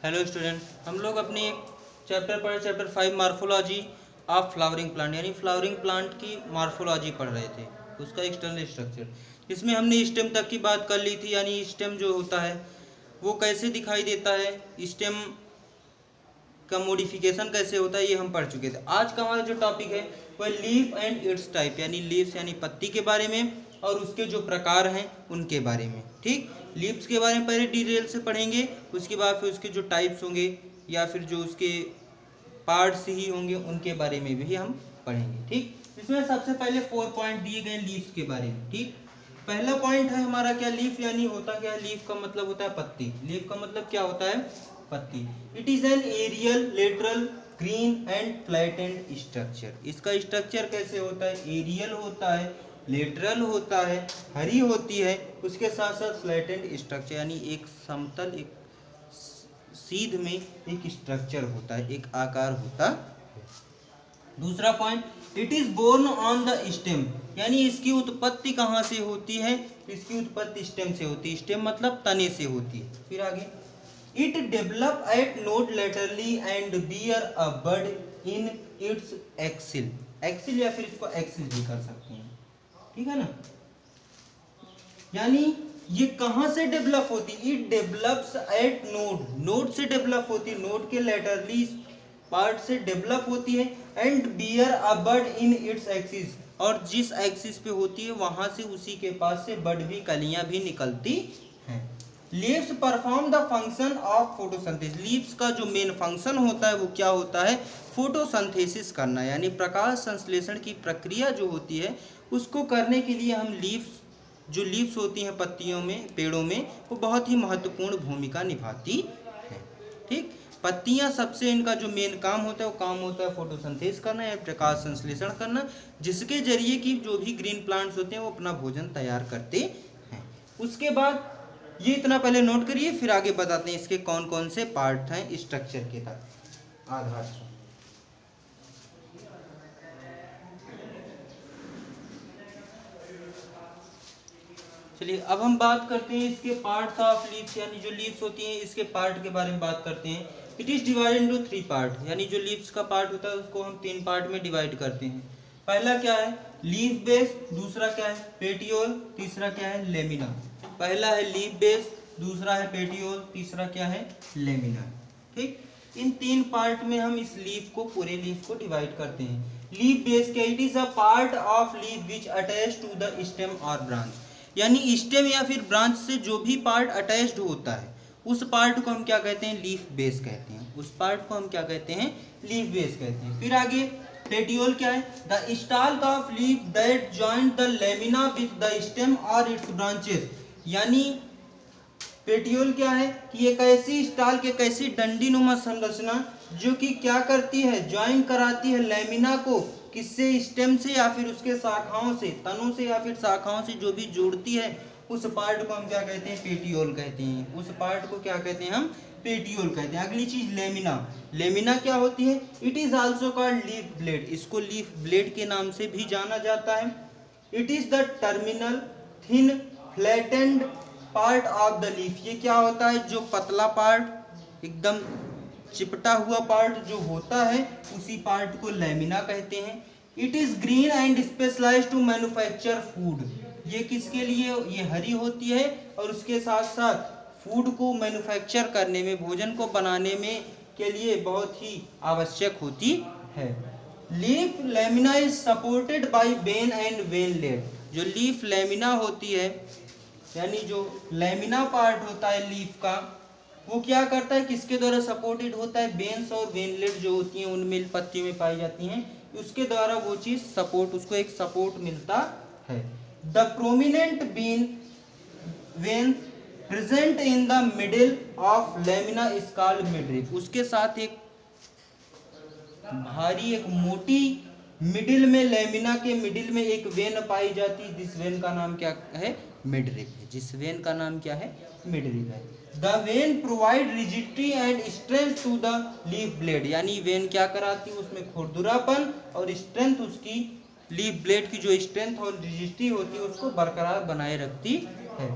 Hello student, हम लोग अपनी एक चैप्टर पढ़े, chapter 5 morphology of flowering plant, यानी फ्लावरिंग प्लांट की मार्फोलॉजी पढ़ रहे थे, उसका एक्सटर्नल स्ट्रक्चर। इसमें हमने स्टेम तक की बात कर ली थी, यानी स्टेम जो होता है वो कैसे दिखाई देता है, स्टेम का मॉडिफिकेशन कैसे होता है, ये हम पढ़ चुके थे। आज का हमारा जो टॉपिक है वह लीफ एंड इट्स टाइप, यानी लीव्स यानी पत्ती के बारे में और उसके जो प्रकार हैं उनके बारे में। ठीक, लीव्स के बारे में पहले डिटेल से पढ़ेंगे, उसके बाद फिर उसके जो टाइप्स होंगे या फिर जो उसके पार्ट्स ही होंगे उनके बारे में भी हम पढ़ेंगे। ठीक, इसमें सबसे पहले 4 पॉइंट दिए गए लीव्स के बारे में। ठीक, पहला पॉइंट है हमारा क्या, लीफ यानी होता क्या है। लीफ का मतलब होता है पत्ती। लीफ का मतलब क्या होता है, पत्ती। It is an aerial lateral green and flattened structure. इसका स्ट्रक्चर कैसे होता है, एरियल होता है, लेटरल होता है, हरी होती है, उसके साथ साथ फ्लैटेंड स्ट्रक्चर यानी एक समतल, एक सीध में एक स्ट्रक्चर होता है, एक आकार होता है। दूसरा point, it is borne on the stem, यानी इसकी उत्पत्ति कहाँ से होती है, इसकी उत्पत्ति स्टेम से होती है। स्टेम मतलब तने से होती है। फिर आगे, it develop at node laterally and bear a bud in its axil. Axil या फिर इसको एक्सिल भी कर सकते हैं, ठीक है ना। यानी ये कहाँ से डेवलप होती है, it develops eight node, node से डेवलप होती है, नोड के लेटरली पार्ट से डेवलप होती है। And bear a bud in its axis, और जिस एक्सिस पे होती है वहां से उसी के पास से बड भी, कलियां भी निकलती हैं। Leaves perform the function of photosynthesis. Leaves का जो मेन फंक्शन होता है वो क्या होता है, फोटोसिंथेसिस करना, यानी प्रकाश संश्लेषण की प्रक्रिया जो होती है उसको करने के लिए हम लीव्स, जो लीव्स होती हैं पत्तियों में, पेड़ों में, वो बहुत ही महत्वपूर्ण भूमिका निभाती हैं। ठीक, पत्तियां सबसे, इनका जो मेन काम होता है वो काम होता है फोटोसिंथेसिस करना या प्रकाश संश्लेषण करना, जिसके जरिए कि जो भी ग्रीन प्लांट्स होते हैं वो अपना भोजन तैयार करते हैं। उसके बाद ये इतना पहले नोट करिए, फिर आगे बताते हैं इसके कौन कौन से पार्ट हैं स्ट्रक्चर के तहत आधार से। चलिए अब हम बात करते हैं इसके पार्ट्स ऑफ लीव्स, यानी जो लीव्स होती हैं इसके पार्ट के बारे में बात करते हैं। It is divided into 3 part, यानी जो लीव्स का पार्ट होता है उसको हम 3 पार्ट में डिवाइड करते हैं। पहला क्या है, लीफ बेस, दूसरा क्या है पेटियोल, तीसरा क्या है लेमिना। पहला है लीफ बेस, दूसरा है पेटियोल, तीसरा क्या है लेमिना। ठीक, इन 3 पार्ट में हम इस लीफ को, पूरे लीफ को डिवाइड करते हैं। लीफ बेस क्या, it is a part of leaf which attach to the stem और ब्रांच, यानी स्टेम या फिर ब्रांच से जो भी पार्ट अटैच्ड होता है उस पार्ट को हम क्या कहते हैं, लीफ बेस कहते हैं। उस पार्ट को हम क्या कहते हैं, लीफ बेस कहते हैं। फिर आगे पेटियोल क्या है, the stalk of leaf that join the lamina with the stem और इट्स ब्रांचेस, यानी पेटियोल क्या है कि एक ऐसी स्टाल्क, एक ऐसी डंडी नुमा संरचना जो कि क्या करती है, ज्वाइन कराती है लेमिना को, किससे, स्टेम से या फिर उसके शाखाओं से, तनों से या फिर शाखाओं से जो भी जोड़ती है, उस पार्ट को हम क्या कहते हैं, पेटियोल कहते हैं। उस पार्ट को क्या कहते हैं हम, पेटियोल कहते हैं। अगली चीज लेमिना, लेमिना क्या होती है, it is also called leaf blade, इसको लीफ ब्लेड के नाम से भी जाना जाता है। It is the terminal thin flattened part of the leaf, ये क्या होता है, जो पतला पार्ट, एकदम चिपटा हुआ पार्ट जो होता है उसी पार्ट को लेमिना कहते हैं। It is green and specialised to manufacture food, ये किसके लिए, ये हरी होती है और उसके साथ साथ फूड को मैन्युफैक्चर करने में, भोजन को बनाने में के लिए बहुत ही आवश्यक होती है। Leaf lamina is supported by vein and veinlet, जो लीफ लेमिना होती है, यानी जो लेमिना पार्ट होता है लीफ का, वो क्या करता है, किसके द्वारा सपोर्टेड होता है, बेन्स और वेनलेट जो होती हैं उनमें पत्ती में पाई जाती हैं, उसके द्वारा वो चीज सपोर्ट, उसको एक सपोर्ट मिलता है। The prominent been vein present in the middle of lamina is called midrib, उसके साथ एक भारी, एक मोटी, मिडिल में, लेमिना के मिडिल में एक वेन पाई जाती है, जिस वेन का नाम क्या है, मिडरिप है। जिस वेन का नाम क्या है, मिडरिप है। The vein provide rigidity and strength to the leaf blade, यानी वेन क्या कराती है, उसमें खुरदुरापन और स्ट्रेंथ, उसकी लीफ ब्लेड की जो स्ट्रेंथ और रिजिडिटी होती है उसको बरकरार बनाए रखती है।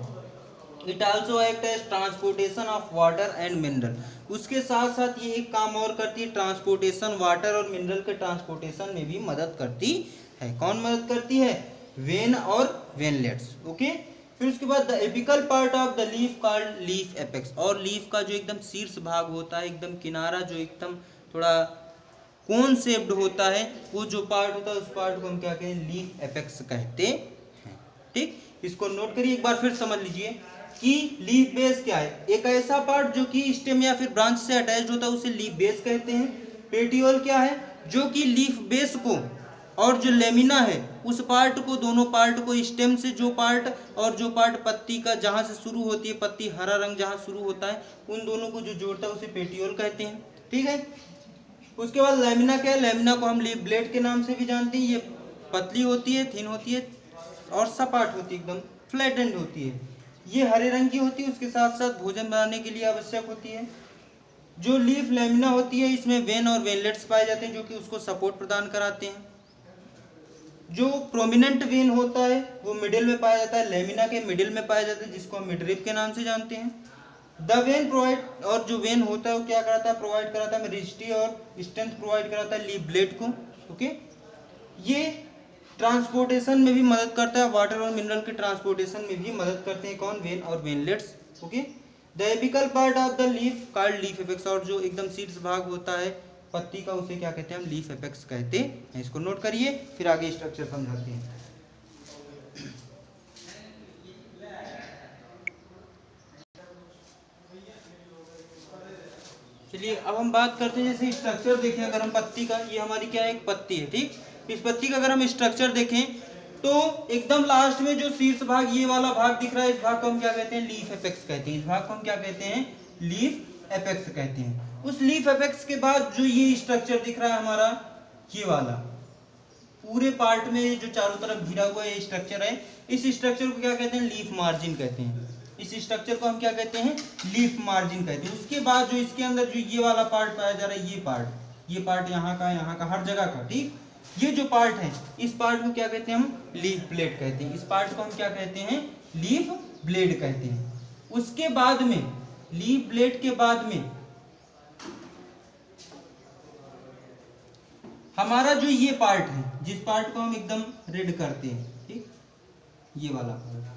It also act as transportation of water and mineral. उसके साथ साथ ये एक काम और करती है, ट्रांसपोर्टेशन, वाटर और मिनरल के ट्रांसपोर्टेशन में भी मदद करती है। कौन मदद करती है? वेन और वेनलेट्स। ओके, फिर उसके बाद the apical part of the leaf called leaf apex, और लीफ का जो एकदम शीर्ष भाग होता है, एकदम किनारा जो एकदम थोड़ा कोन शेप्ड होता है, वो जो पार्ट होता है उस पार्ट को हम क्या कहते हैं? लीफ एपेक्स कहते हैं। ठीक, इसको नोट करिए, एक बार फिर समझ लीजिए कि लीफ बेस क्या है। एक ऐसा पार्ट जो कि स्टेम या फिर ब्रांच से अटैच्ड होता है उसे लीफ बेस कहते हैं। पेटियोल क्या है? जो कि लीफ बेस को और जो लेमिना है उस पार्ट को, दोनों पार्ट को, स्टेम से जो पार्ट और जो पार्ट पत्ती का जहाँ से शुरू होती है, पत्ती हरा रंग जहाँ शुरू होता है, उन दोनों को जो जोड़ता है उसे पेटियोल कहते हैं। ठीक है, उसके बाद लेमिना क्या है? लेमिना को हम लीफ ब्लेड के नाम से भी जानते हैं। ये पतली होती है, थिन होती है और सपाट होती है, एकदम फ्लैटेंड होती है। ये हरे रंग की होती है, उसके साथ साथ भोजन बनाने के लिए आवश्यक होती है। जो लीफ लेमिना होती है इसमें वेन और वेनलेट्स पाए जाते हैं जो कि उसको सपोर्ट प्रदान कराते हैं। जो प्रोमिनेंट वेन होता है वो मिडिल में पाया जाता है, लेमिना के मिडिल में पाया जाता है, जिसको हम मिडरिप के नाम से जानते हैं। द वेन प्रोवाइड, और जो वेन होता है वो क्या कराता है? प्रोवाइड कराता है रिजिडिटी और स्ट्रेंथ प्रोवाइड कराता है लीफ ब्लेड को। ओके, ये ट्रांसपोर्टेशन में भी मदद करता है, वाटर और मिनरल के ट्रांसपोर्टेशन में भी मदद करते हैं। कौन? वेन और veinlets. Okay, the apical part of the leaf called leaf apex, और जो एकदम शीर्ष भाग होता है पत्ती का उसे क्या कहते हैं? हम लीफ एपेक्स कहते हैं। इसको नोट करिए, फिर आगे स्ट्रक्चर समझाते हैं। चलिए अब हम बात करते हैं, जैसे स्ट्रक्चर देखें अगर हम पत्ती का, ये हमारी क्या है? एक पत्ती है। ठीक, इस पत्ती का अगर हम स्ट्रक्चर देखें तो एकदम लास्ट में जो शीर्ष भाग, ये वाला भाग दिख रहा है, इस भाग को हम क्या कहते हैं? लीफ एपेक्स कहते हैं। इस भाग को हम क्या कहते हैं? लीफ एपेक्स कहते हैं। उस लीफ एपेक्स के बाद जो ये स्ट्रक्चर दिख रहा है हमारा, ये वाला पूरे पार्ट में जो चारों तरफ घिरा हुआ ये स्ट्रक्चर है, इस स्ट्रक्चर को क्या कहते हैं? लीफ मार्जिन कहते हैं। इस स्ट्रक्चर को हम क्या कहते हैं? लीफ मार्जिन कहते हैं। उसके बाद जो इसके अंदर जो ये वाला पार्ट पाया जा रहा है, ये पार्ट यहाँ का, हर जगह का। ठीक, ये जो पार्ट है इस पार्ट को क्या कहते हैं? हम लीफ ब्लेड कहते हैं। इस पार्ट को हम क्या कहते हैं? लीफ ब्लेड कहते हैं। उसके बाद में, लीफ ब्लेड के बाद में हमारा जो ये पार्ट है, जिस पार्ट को हम एकदम रेड करते हैं, ठीक, ये वाला पार्ट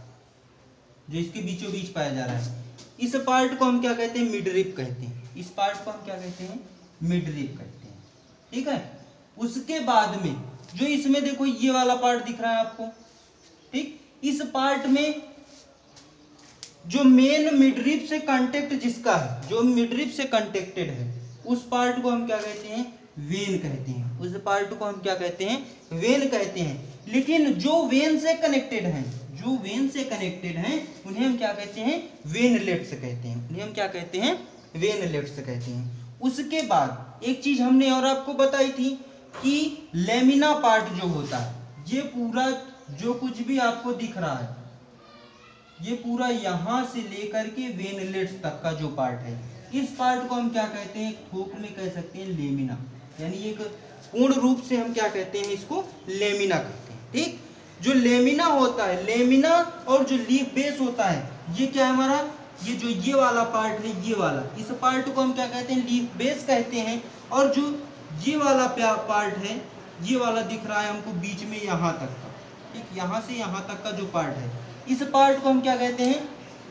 जो इसके बीचों बीच पाया जा रहा है, इस पार्ट को हम क्या कहते हैं? मिडरिप कहते हैं। इस पार्ट को हम क्या कहते हैं? मिडरिप कहते हैं। ठीक है, उसके बाद में जो इसमें देखो ये वाला पार्ट दिख रहा है आपको, ठीक, इस पार्ट में जो मेन मिडरिप से कांटेक्ट जिसका है, जो मिडरिप से कनेक्टेड है, उस पार्ट को हम क्या कहते हैं? वेन कहते हैं। उस पार्ट को हम क्या कहते हैं? वेन कहते हैं। लेकिन जो वेन से कनेक्टेड हैं, जो वेन से कनेक्टेड हैं, उन्हें हम क्या कहते हैं? वेनलेट्स कहते हैं। उन्हें हम क्या कहते हैं? वेनलेट्स कहते हैं। उसके बाद एक चीज हमने और आपको बताई थी कि लेमिना पार्ट जो होता है, ये पूरा जो कुछ भी आपको दिख रहा है, ये पूरा यहां से लेकर के वेनलेट्स तक का जो पार्ट है, इस पार्ट को हम क्या कहते हैं? थोक में कह सकते हैं लेमिना, यानी एक पूर्ण रूप से हम क्या कहते हैं? इसको लेमिना कहते हैं। ठीक, जो लेमिना होता है, लेमिना और जो लीफ बेस होता है, ये क्या है हमारा? ये जो ये वाला पार्ट है, ये वाला, इस पार्ट को हम क्या कहते हैं? लीफ बेस कहते हैं। और जो ये वाला पार्ट है, ये वाला दिख रहा है हमको बीच में यहाँ तक का, ठीक, यहाँ से यहाँ तक का जो पार्ट है, इस पार्ट को हम क्या कहते हैं?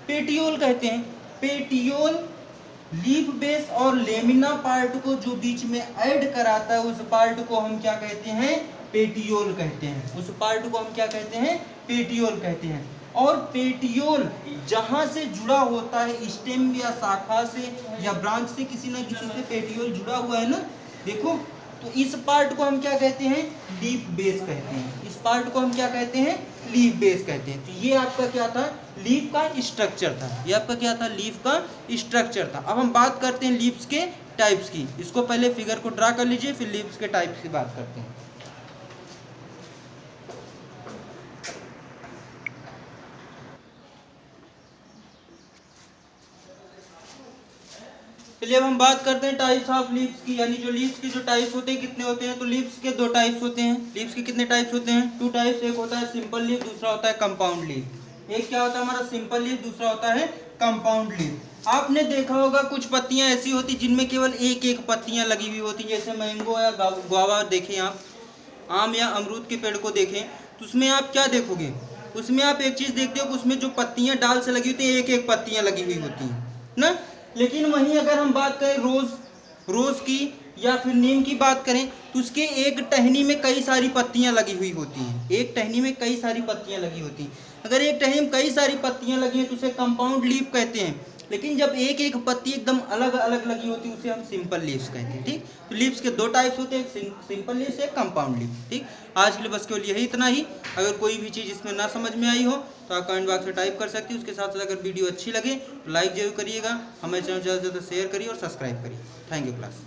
पेटियोल कहते हैं। पेटियोल लीफ बेस और लेमिना पार्ट को जो बीच में ऐड कराता है, उस पार्ट को हम क्या कहते हैं? पेटियोल कहते हैं। उस पार्ट को हम क्या कहते हैं? पेटियोल कहते हैं। और पेटियोल जहां से जुड़ा होता है, स्टेम या शाखा से या ब्रांच से, किसी न किसी से पेटियोल जुड़ा हुआ है ना, देखो, तो इस पार्ट को हम क्या कहते हैं? लीफ बेस कहते हैं। इस पार्ट को हम क्या कहते हैं? लीफ बेस कहते हैं। तो ये आपका क्या था? लीफ का स्ट्रक्चर था। ये आपका क्या था? लीफ का स्ट्रक्चर था। अब हम बात करते हैं लीव्स के टाइप्स की। इसको पहले फिगर को ड्रा कर लीजिए, फिर लीव्स के टाइप्स की बात करते हैं। चलिए अब हम बात करते हैं टाइप्स ऑफ लीव्स की, यानी जो लीव्स के जो टाइप्स होते हैं कितने होते हैं। तो लीव्स के दो टाइप्स होते हैं। लीव्स के कितने टाइप्स होते हैं? Two types. एक होता है सिंपल लीफ, दूसरा होता है कंपाउंड लीफ। एक क्या होता है हमारा सिंपल लीफ, दूसरा होता है कंपाउंड लीफ। आपने देखा होगा कुछ पत्तियां ऐसी होती जिनमें केवल एक एक पत्तियां लगी हुई होती, जैसे मैंगो या गुआवा देखें आप, आम या अमरूद के पेड़ को देखें तो उसमें आप क्या देखोगे, उसमें आप एक चीज़ देखते हो कि उसमें जो पत्तियां डाल से लगी होती है एक एक पत्तियां लगी हुई होती हैं ना। लेकिन वहीं अगर हम बात करें रोज़ की या फिर नीम की बात करें तो उसके एक टहनी में कई सारी पत्तियां लगी हुई होती हैं, एक टहनी में कई सारी पत्तियां लगी होती हैं। अगर एक टहनी में कई सारी पत्तियां लगी हैं तो उसे कंपाउंड लीफ कहते हैं, लेकिन जब एक एक पत्ती एकदम अलग अलग लगी होती है उसे हम सिंपल लीव्स कहते हैं। ठीक, तो लीव्स के दो टाइप्स होते हैं, एक सिंपल लीव्स, एक कंपाउंड लीफ। ठीक, आज के लिए बस केवल यही इतना ही। अगर कोई भी चीज़ इसमें ना समझ में आई हो तो आप कमेंट बॉक्स में टाइप कर सकते हैं। उसके साथ साथ अगर वीडियो अच्छी लगे तो लाइक जरूर करिएगा, हमारे चैनल ज़्यादा से ज़्यादा शेयर करिए और सब्सक्राइब करिए। Thank you class.